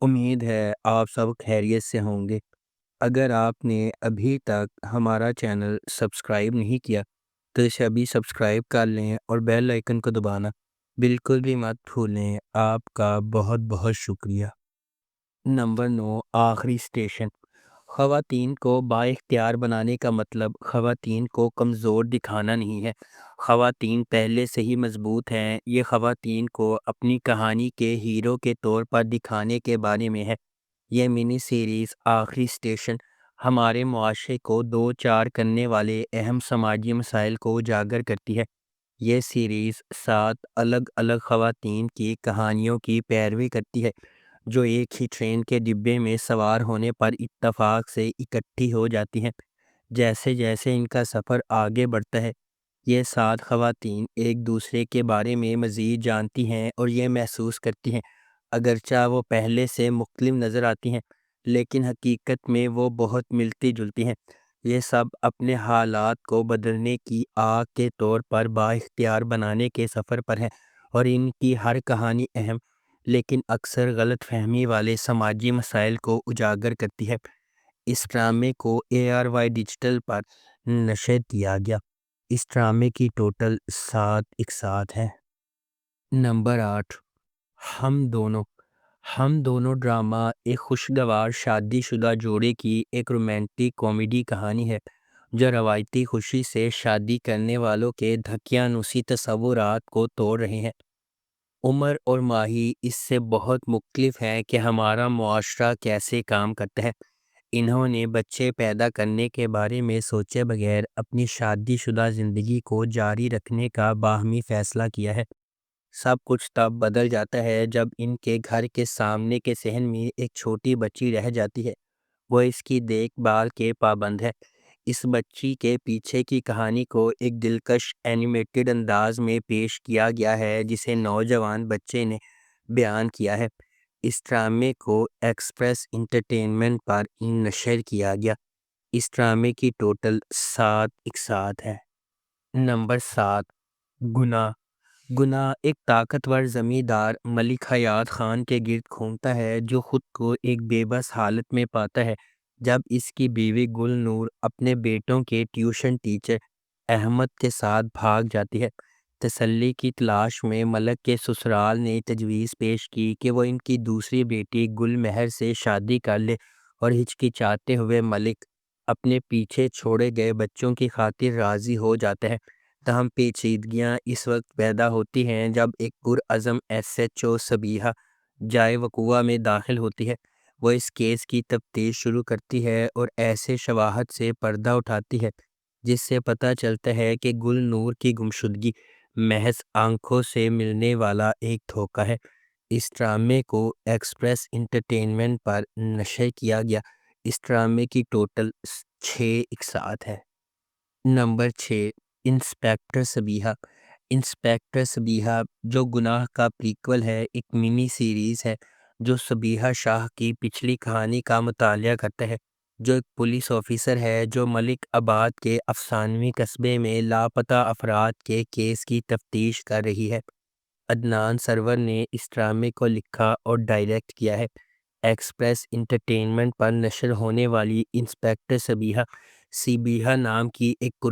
امید ہے آپ سب خیریت سے ہوں گے۔ اگر آپ نے ابھی تک ہمارا چینل سبسکرائب نہیں کیا تو اسے ابھی سبسکرائب کر لیں اور بیل آئکن کو دبانا بالکل بھی مت بھولیں۔ آپ کا بہت بہت شکریہ۔ نمبر 9، آخری اسٹیشن۔ خواتین کو بااختیار بنانے کا مطلب خواتین کو کمزور دکھانا نہیں ہے۔ خواتین پہلے سے ہی مضبوط ہیں۔ یہ خواتین کو اپنی کہانی کے ہیرو کے طور پر دکھانے کے بارے میں ہے۔ یہ منی سیریز آخری اسٹیشن ہمارے معاشرے کو دو چار کرنے والے اہم سماجی مسائل کو اجاگر کرتی ہے۔ یہ سیریز 7 الگ الگ خواتین کی کہانیوں کی پیروی کرتی ہے جو ایک ہی ٹرین کے ڈبے میں سوار ہونے پر اتفاق سے اکٹھی ہو جاتی ہیں۔ جیسے جیسے ان کا سفر آگے بڑھتا ہے، یہ 7 خواتین ایک دوسرے کے بارے میں مزید جانتی ہیں اور یہ محسوس کرتی ہیں اگرچہ وہ پہلے سے مختلف نظر آتی ہیں لیکن حقیقت میں وہ بہت ملتی جلتی ہیں۔ یہ سب اپنے حالات کو بدلنے کی آگ کے طور پر بااختیار بنانے کے سفر پر ہیں اور ان کی ہر کہانی اہم لیکن اکثر غلط فہمی والے سماجی مسائل کو اجاگر کرتی ہے۔ اس ڈرامے کو ARY ڈیجیٹل پر نشر کیا گیا۔ اس ڈرامے کی ٹوٹل 7 اقساط ہے۔ نمبر 8، ہم دونوں ڈرامہ ایک خوشگوار شادی شدہ جوڑے کی ایک رومانٹک کامیڈی کہانی ہے جو روایتی خوشی سے شادی کرنے والوں کے دھکیانوسی تصورات کو توڑ رہے ہیں۔ عمر اور ماہی اس سے بہت مختلف ہیں کہ ہمارا معاشرہ کیسے کام کرتا ہے۔ انہوں نے بچے پیدا کرنے کے بارے میں سوچے بغیر اپنی شادی شدہ زندگی کو جاری رکھنے کا باہمی فیصلہ کیا ہے۔ سب کچھ تب بدل جاتا ہے جب ان کے گھر کے سامنے کے صحن میں ایک چھوٹی بچی رہ جاتی ہے۔ وہ اس کی دیکھ بھال کے پابند ہے۔ اس بچی کے پیچھے کی کہانی کو ایک دلکش اینیمیٹڈ انداز میں پیش کیا گیا ہے جسے نوجوان بچے نے بیان کیا ہے۔ اس ڈرامے کو ایکسپریس انٹرٹینمنٹ پر نشر کیا گیا۔ اس ڈرامے کی ٹوٹل 7 اقساط ہے۔ نمبر 7، گناہ ایک طاقتور زمیندار ملک حیات خان کے گرد گھومتا ہے جو خود کو ایک بے بس حالت میں پاتا ہے جب اس کی بیوی گل نور اپنے بیٹوں کے ٹیوشن ٹیچر احمد کے ساتھ بھاگ جاتی ہے۔ تسلی کی تلاش میں ملک کے سسرال نے تجویز پیش کی کہ وہ ان کی دوسری بیٹی گل مہر سے شادی کر لے اور ہچکچاتے ہوئے ملک اپنے پیچھے چھوڑے گئے بچوں کی خاطر راضی ہو جاتا ہے۔ تاہم پیچیدگیاں اس وقت پیدا ہوتی ہیں جب ایک پرعزم SHO صبیحہ جائے وقوع میں داخل ہوتی ہے۔ وہ اس کیس کی تفتیش شروع کرتی ہے اور ایسے شواہد سے پردہ اٹھاتی ہے جس سے پتہ چلتا ہے کہ گل نور کی گمشدگی محض آنکھوں سے ملنے والا ایک دھوکہ ہے۔ اس ڈرامے کو ایکسپریس انٹرٹینمنٹ پر نشر کیا گیا۔ اس ڈرامے کی ٹوٹل 6 اقساط ہے۔ نمبر 6، انسپیکٹر صبیحہ جو گناہ کا پریکول ہے، ایک منی سیریز ہے جو صبیحہ شاہ کی پچھلی کہانی کا مطالعہ کرتا ہے جو ایک پولیس آفیسر ہے جو ملک آباد کے افسانوی قصبے میں لاپتہ افراد کے کیس کی تفتیش کر رہی ہے۔ عدنان سرور نے اس ڈرامے کو لکھا اور ڈائریکٹ کیا ہے۔ ایکسپریس انٹرٹینمنٹ پر نشر ہونے والی انسپیکٹر صبیحہ نام کی ایک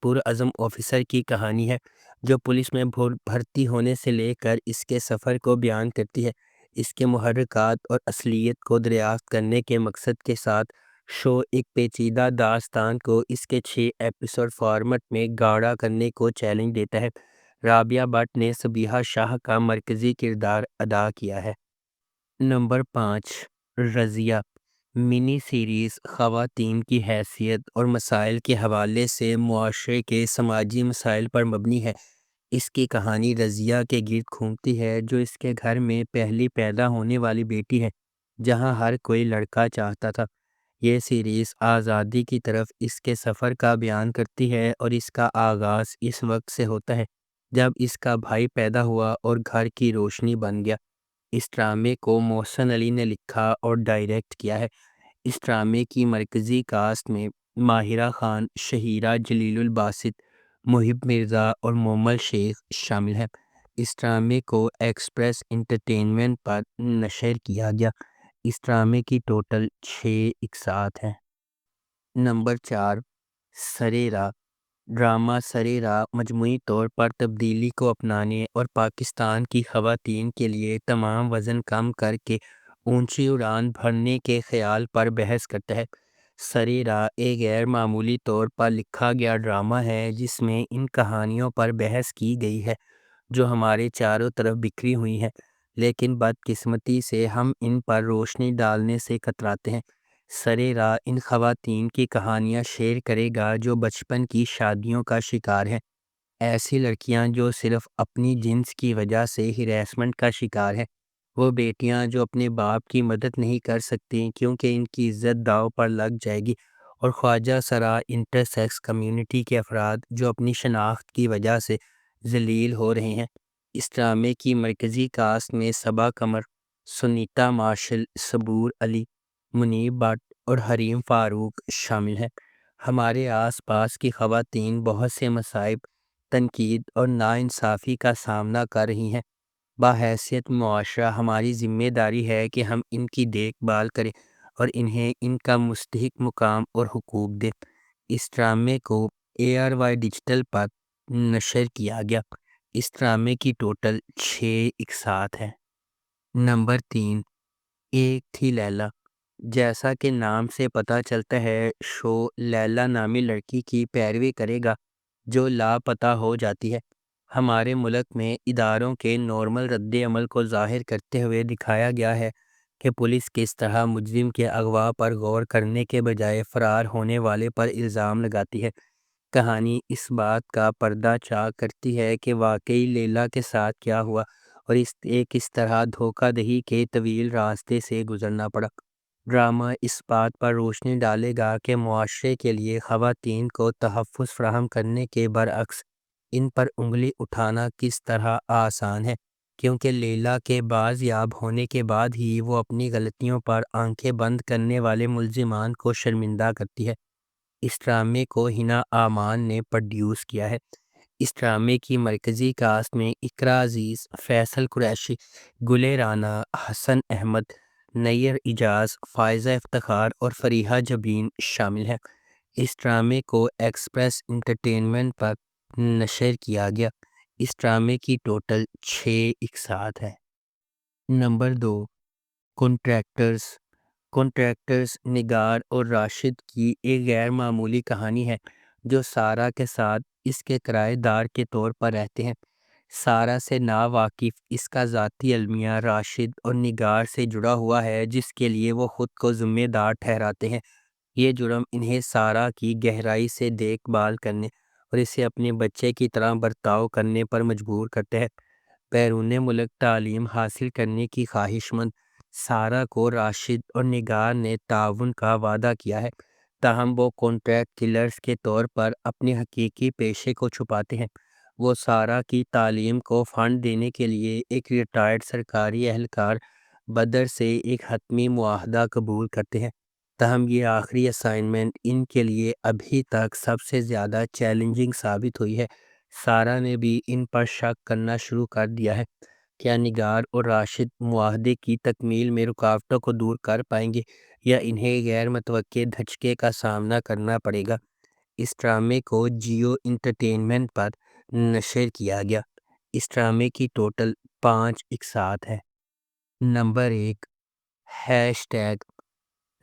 پرعزم آفیسر کی کہانی ہے جو پولیس میں بھرتی ہونے سے لے کر اس کے سفر کو بیان کرتی ہے۔ اس کے محرکات اور اصلیت کو دریافت کرنے کے مقصد کے ساتھ شو ایک پیچیدہ داستان کو اس کے 6 ایپیسوڈ فارمیٹ میں گاڑا کرنے کو چیلنج دیتا ہے۔ رابعہ بٹ نے صبیحہ شاہ کا مرکزی کردار ادا کیا ہے۔ نمبر 5، رضیہ منی سیریز خواتین کی حیثیت اور مسائل کے حوالے سے معاشرے کے سماجی مسائل پر مبنی ہے۔ اس کی کہانی رضیہ کے گرد گھومتی ہے جو اس کے گھر میں پہلی پیدا ہونے والی بیٹی ہے جہاں ہر کوئی لڑکا چاہتا تھا۔ یہ سیریز آزادی کی طرف اس کے سفر کا بیان کرتی ہے اور اس کا آغاز اس وقت سے ہوتا ہے جب اس کا بھائی پیدا ہوا اور گھر کی روشنی بن گیا۔ اس ڈرامے کو محسن علی نے لکھا اور ڈائریکٹ کیا ہے۔ اس ڈرامے کی مرکزی کاسٹ میں ماہرہ خان، شہیرہ جلیل الباسط، محب مرزا اور مومل شیخ شامل ہیں۔ اس ڈرامے کو ایکسپریس انٹرٹینمنٹ پر نشر کیا گیا۔ اس ڈرامے کی ٹوٹل 6 اقساط ہیں۔ نمبر 4، سرے راہ۔ ڈرامہ سرے راہ مجموعی طور پر تبدیلی کو اپنانے اور پاکستان کی خواتین کے لیے تمام وزن کم کر کے اونچی اڑان بھرنے کے خیال پر بحث کرتا ہے۔ سرے راہ ایک غیر معمولی طور پر لکھا گیا ڈرامہ ہے جس میں ان کہانیوں پر بحث کی گئی ہے جو ہمارے چاروں طرف بکھری ہوئی ہیں، لیکن بدقسمتی سے ہم ان پر روشنی ڈالنے سے کتراتے ہیں۔ سرے راہ ان خواتین کی کہانیاں شیئر کرے گا جو بچپن کی شادیوں کا شکار ہیں، ایسی لڑکیاں جو صرف اپنی جنس کی وجہ سے ہراسمنٹ کا شکار ہیں، وہ بیٹیاں جو اپنے باپ کی مدد نہیں کر سکتی کیونکہ ان کی عزت داؤ پر لگ جائے گی، اور خواجہ سرا انٹرسیکس کمیونٹی کے افراد جو اپنی شناخت کی وجہ سے ذلیل ہو رہے ہیں۔ اس ڈرامے کی مرکزی کاسٹ میں صبا قمر، سنیتا مارشل، صبور علی، منیب بٹ اور حریم فاروق شامل ہیں۔ ہمارے آس پاس کی خواتین بہت سے مصائب، تنقید اور ناانصافی کا سامنا کر رہی ہیں۔ بحیثیت معاشرہ ہماری ذمہ داری ہے کہ ہم ان کی دیکھ بھال کریں اور انہیں ان کا مستحق مقام اور حقوق دیں۔ اس ڈرامے کو ARY ڈیجیٹل پر نشر کیا گیا۔ اس ڈرامے کی ٹوٹل 6 اقساط ہیں۔ نمبر 3، ایک تھی لیلا۔ جیسا کہ نام سے پتہ چلتا ہے، شو لیلا نامی لڑکی کی پیروی کرے گا جو لاپتہ ہو جاتی ہے۔ ہمارے ملک میں اداروں کے نارمل رد عمل کو ظاہر کرتے ہوئے دکھایا گیا ہے کہ پولیس کس طرح مجرم کے اغوا پر غور کرنے کے بجائے فرار ہونے والے پر الزام لگاتی ہے۔ کہانی اس بات کا پردہ چاک کرتی ہے کہ واقعی لیلا کے ساتھ کیا ہوا اور کس طرح دھوکہ دہی کے طویل راستے سے گزرنا پڑا۔ ڈرامہ اس بات پر روشنی ڈالے گا کہ معاشرے کے لیے خواتین کو تحفظ فراہم کرنے کے برعکس ان پر انگلی اٹھانا کس طرح آسان ہے، کیونکہ لیلا کے بازیاب ہونے کے بعد ہی وہ اپنی غلطیوں پر آنکھیں بند کرنے والے ملزمان کو شرمندہ کرتی ہے۔ اس ڈرامے کو ہنا آمان نے پروڈیوس کیا ہے۔ اس ڈرامے کی مرکزی کاسٹ میں اقرا عزیز، فیصل قریشی، گلے رانا، حسن احمد، نیر اعجاز، فائزہ افتخار اور فریحہ جبین شامل ہیں۔ اس ڈرامے کو ایکسپریس انٹرٹینمنٹ پر نشر کیا گیا۔ اس ڈرامے کی ٹوٹل 6 اقساط ہے۔ Number 2، contractors. کنٹریکٹرز نگار اور راشد کی ایک غیر معمولی کہانی ہے جو سارہ کے ساتھ اس کے کرایہ دار کے طور پر رہتے ہیں۔ سارہ سے ناواقف اس کا ذاتی المیہ راشد اور نگار سے جڑا ہوا ہے جس کے لیے وہ خود کو ذمہ دار ٹھہراتے ہیں۔ یہ جرم انہیں سارہ کی گہرائی سے دیکھ بھال کرنے اور اسے اپنے بچے کی طرح برتاؤ کرنے پر مجبور کرتے ہیں۔ بیرون ملک تعلیم حاصل کرنے کی خواہش مند سارہ کو راشد اور نگار نے تعاون کا وعدہ کیا ہے، تاہم وہ کانٹریکٹ کلرز کے طور پر اپنے حقیقی پیشے کو چھپاتے ہیں۔ وہ سارہ کی تعلیم کو فنڈ دینے کے لیے ایک ریٹائرڈ سرکاری اہلکار بدر سے ایک حتمی معاہدہ قبول کرتے ہیں، تاہم یہ آخری اسائنمنٹ ان کے لیے ابھی تک سب سے زیادہ چیلنجنگ ثابت ہوئی ہے۔ سارہ نے بھی ان پر شک کرنا شروع کر دیا ہے۔ کیا نگار اور راشد معاہدے کی تکمیل میں رکاوٹوں کو دور کر پائیں گے یا انہیں غیر متوقع دھچکے کا سامنا کرنا پڑے گا؟ اس ڈرامے کو جیو انٹرٹینمنٹ پر نشر کیا گیا۔ اس ڈرامے کی ٹوٹل 5 اقساط ہے۔ Number 1، hash tag.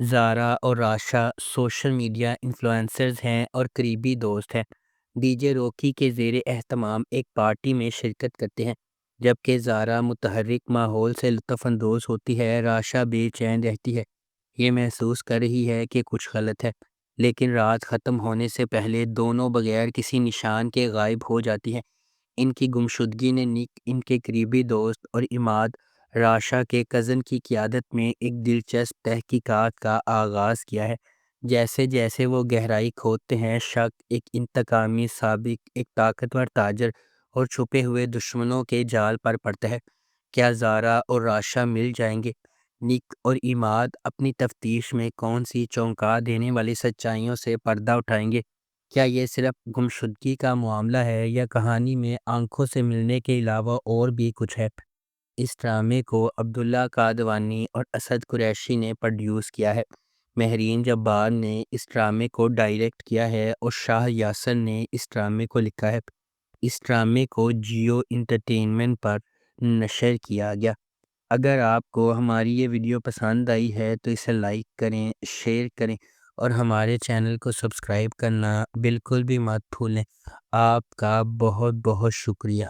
زارا اور راشا سوشل میڈیا انفلوئنسرز ہیں اور قریبی دوست ہیں۔ ڈی جے روکی کے زیر اہتمام ایک پارٹی میں شرکت کرتے ہیں۔ جبکہ زارا متحرک ماحول سے لطف اندوز ہوتی ہے، راشا بے چین رہتی ہے، یہ محسوس کر رہی ہے کہ کچھ غلط ہے، لیکن رات ختم ہونے سے پہلے دونوں بغیر کسی نشان کے غائب ہو جاتی ہیں۔ ان کی گمشدگی نے نک، ان کے قریبی دوست اور عماد راشا کے کزن کی قیادت میں ایک دلچسپ تحقیقات کا آغاز کیا ہے۔ جیسے جیسے وہ گہرائی کھودتے ہیں، شک ایک انتقامی سابق، ایک طاقتور تاجر اور چھپے ہوئے دشمنوں کے جال پر پڑتا ہے۔ کیا زارا اور راشا مل جائیں گے؟ نک اور عماد اپنی تفتیش میں کون سی چونکا دینے والی سچائیوں سے پردہ اٹھائیں گے؟ کیا یہ صرف گمشدگی کا معاملہ ہے یا کہانی میں آنکھوں سے ملنے کے علاوہ اور بھی کچھ ہے؟ اس ڈرامے کو عبداللہ قادوانی اور اسد قریشی نے پروڈیوس کیا ہے۔ مہرین جبار نے اس ڈرامے کو ڈائریکٹ کیا ہے اور شاہ یاسر نے اس ڈرامے کو لکھا ہے۔ اس ڈرامے کو جیو انٹرٹینمنٹ پر نشر کیا گیا۔ اگر آپ کو ہماری یہ ویڈیو پسند آئی ہے تو اسے لائک کریں، شیئر کریں اور ہمارے چینل کو سبسکرائب کرنا بالکل بھی مت بھولیں۔ آپ کا بہت بہت شکریہ۔